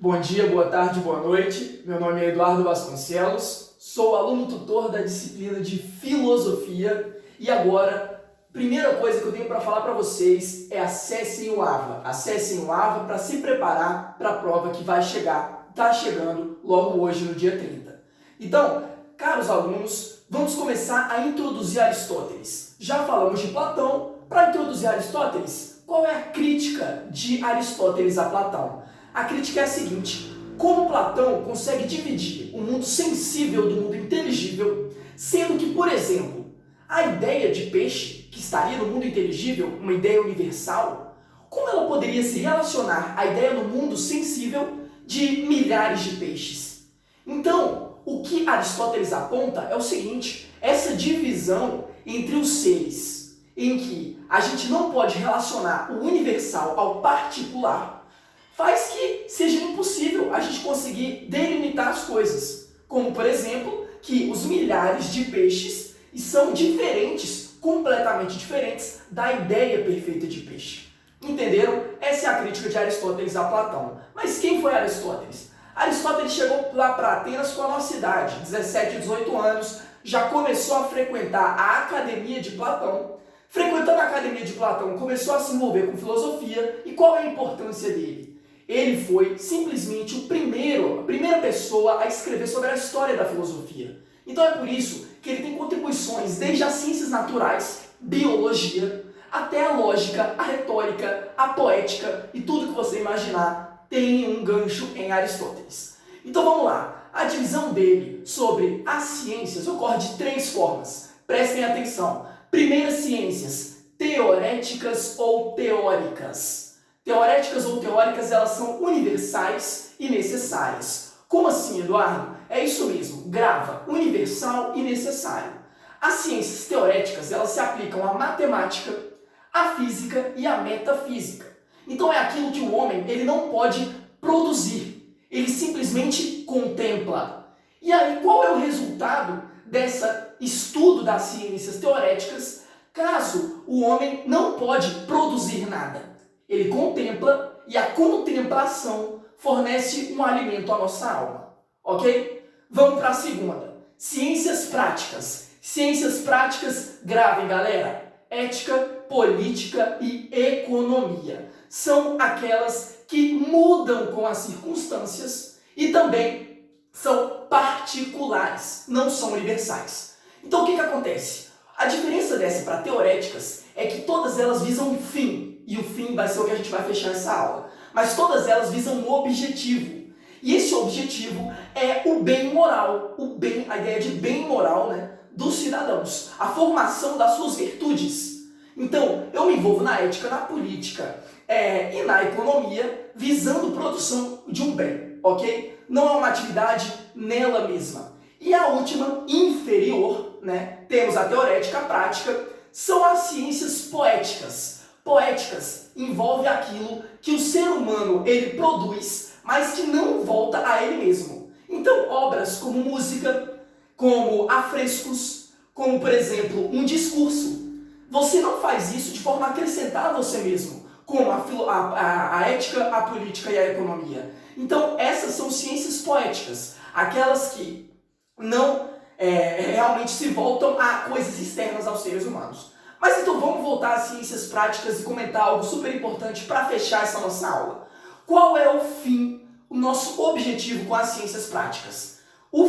Bom dia, boa tarde, boa noite. Meu nome é Eduardo Vasconcelos, sou aluno tutor da disciplina de Filosofia e agora, primeira coisa que eu tenho para falar para vocês é acessem o AVA. Acessem o AVA para se preparar para a prova que está chegando logo hoje, no dia 30. Então, caros alunos, vamos começar a introduzir Aristóteles. Já falamos de Platão. Para introduzir Aristóteles, qual é a crítica de Aristóteles a Platão? A crítica é a seguinte: como Platão consegue dividir o mundo sensível do mundo inteligível, sendo que, por exemplo, a ideia de peixe, que estaria no mundo inteligível, uma ideia universal, como ela poderia se relacionar à ideia no mundo sensível de milhares de peixes? Então, o que Aristóteles aponta é o seguinte: essa divisão entre os seres, em que a gente não pode relacionar o universal ao particular, faz que seja impossível a gente conseguir delimitar as coisas. Como, por exemplo, que os milhares de peixes são diferentes, completamente diferentes, da ideia perfeita de peixe. Entenderam? Essa é a crítica de Aristóteles a Platão. Mas quem foi Aristóteles? Aristóteles chegou lá para Atenas com a nossa idade, 17, 18 anos, já começou a frequentar a academia de Platão. Frequentando a academia de Platão, começou a se envolver com filosofia. E qual é a importância dele? Ele foi simplesmente a primeira pessoa a escrever sobre a história da filosofia. Então é por isso que ele tem contribuições desde as ciências naturais, biologia, até a lógica, a retórica, a poética e tudo que você imaginar tem um gancho em Aristóteles. Então vamos lá. A divisão dele sobre as ciências ocorre de três formas. Prestem atenção. Primeiro, ciências teoréticas ou teóricas. Teoréticas ou teóricas, elas são universais e necessárias. Como assim, Eduardo? É isso mesmo, grava, universal e necessário. As ciências teoréticas, elas se aplicam à matemática, à física e à metafísica. Então é aquilo que o homem ele não pode produzir, ele simplesmente contempla. E aí, qual é o resultado desse estudo das ciências teoréticas, caso o homem não pode produzir nada? Ele contempla e a contemplação fornece um alimento à nossa alma, ok? Vamos para a segunda. Ciências práticas. Ciências práticas, gravem, galera. Ética, política e economia. São aquelas que mudam com as circunstâncias e também são particulares, não são universais. Então o que acontece? A diferença dessa para teoréticas é que todas elas visam um fim. E o fim vai ser o que a gente vai fechar essa aula. Mas todas elas visam um objetivo. E esse objetivo é o bem moral. A ideia de bem moral, né, dos cidadãos. A formação das suas virtudes. Então, eu me envolvo na ética, na política e na economia, visando produção de um bem, ok? Não é uma atividade nela mesma. E a última, inferior, né, temos a teorética, a prática, são as ciências poéticas. Poéticas envolve aquilo que o ser humano ele produz, mas que não volta a ele mesmo. Então, obras como música, como afrescos, como, por exemplo, um discurso. Você não faz isso de forma a acrescentar a você mesmo, como a ética, a política e a economia. Então, essas são ciências poéticas, aquelas que não realmente se voltam a coisas externas aos seres humanos. Mas então vamos voltar às ciências práticas e comentar algo super importante para fechar essa nossa aula. Qual é o fim, o nosso objetivo com as ciências práticas? O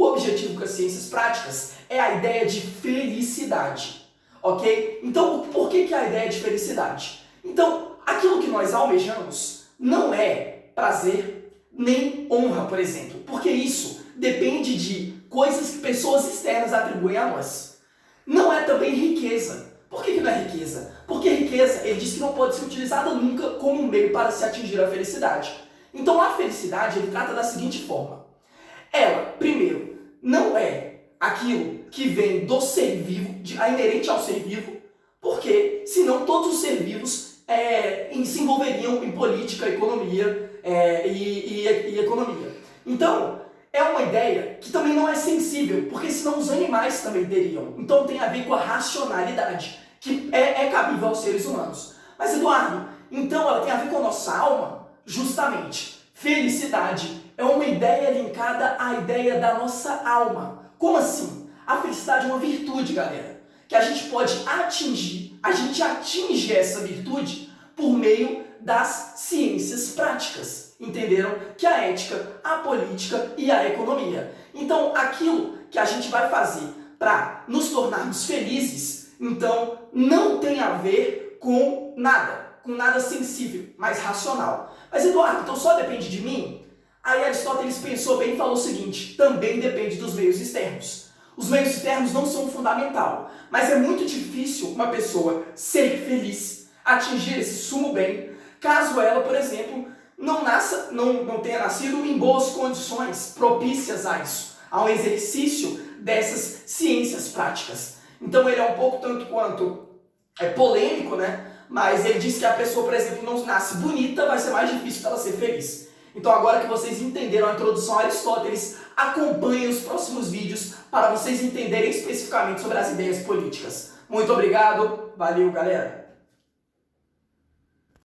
objetivo com as ciências práticas é a ideia de felicidade, ok? Então, por que a ideia de felicidade? Então, aquilo que nós almejamos não é prazer nem honra, por exemplo, porque isso depende de coisas que pessoas externas atribuem a nós. Não é também riqueza. Por que não é riqueza? Porque riqueza, ele diz que não pode ser utilizada nunca como um meio para se atingir a felicidade. Então a felicidade, ele trata da seguinte forma. Ela, primeiro, não é aquilo que vem do ser vivo, inerente ao ser vivo, porque senão todos os ser vivos se envolveriam em política, economia e economia. Então, é uma ideia que também não é sensível, porque senão os animais também teriam. Então tem a ver com a racionalidade, que é cabível aos seres humanos. Mas Eduardo, então ela tem a ver com a nossa alma? Justamente. Felicidade é uma ideia linkada à ideia da nossa alma. Como assim? A felicidade é uma virtude, galera, que a gente pode atingir, a gente atinge essa virtude por meio das ciências práticas, entenderam? Que é a ética, a política e a economia. Então, aquilo que a gente vai fazer para nos tornarmos felizes, então, não tem a ver com nada sensível, mais racional. Mas, Eduardo, então só depende de mim? Aí Aristóteles pensou bem e falou o seguinte: também depende dos meios externos. Os meios externos não são fundamental, mas é muito difícil uma pessoa ser feliz, atingir esse sumo bem, caso ela, por exemplo, não tenha nascido em boas condições propícias a isso, ao exercício dessas ciências práticas. Então ele é um pouco tanto quanto polêmico, né? Mas ele diz que a pessoa, por exemplo, não nasce bonita, vai ser mais difícil para ela ser feliz. Então agora que vocês entenderam a introdução a Aristóteles, acompanhem os próximos vídeos para vocês entenderem especificamente sobre as ideias políticas. Muito obrigado, valeu galera!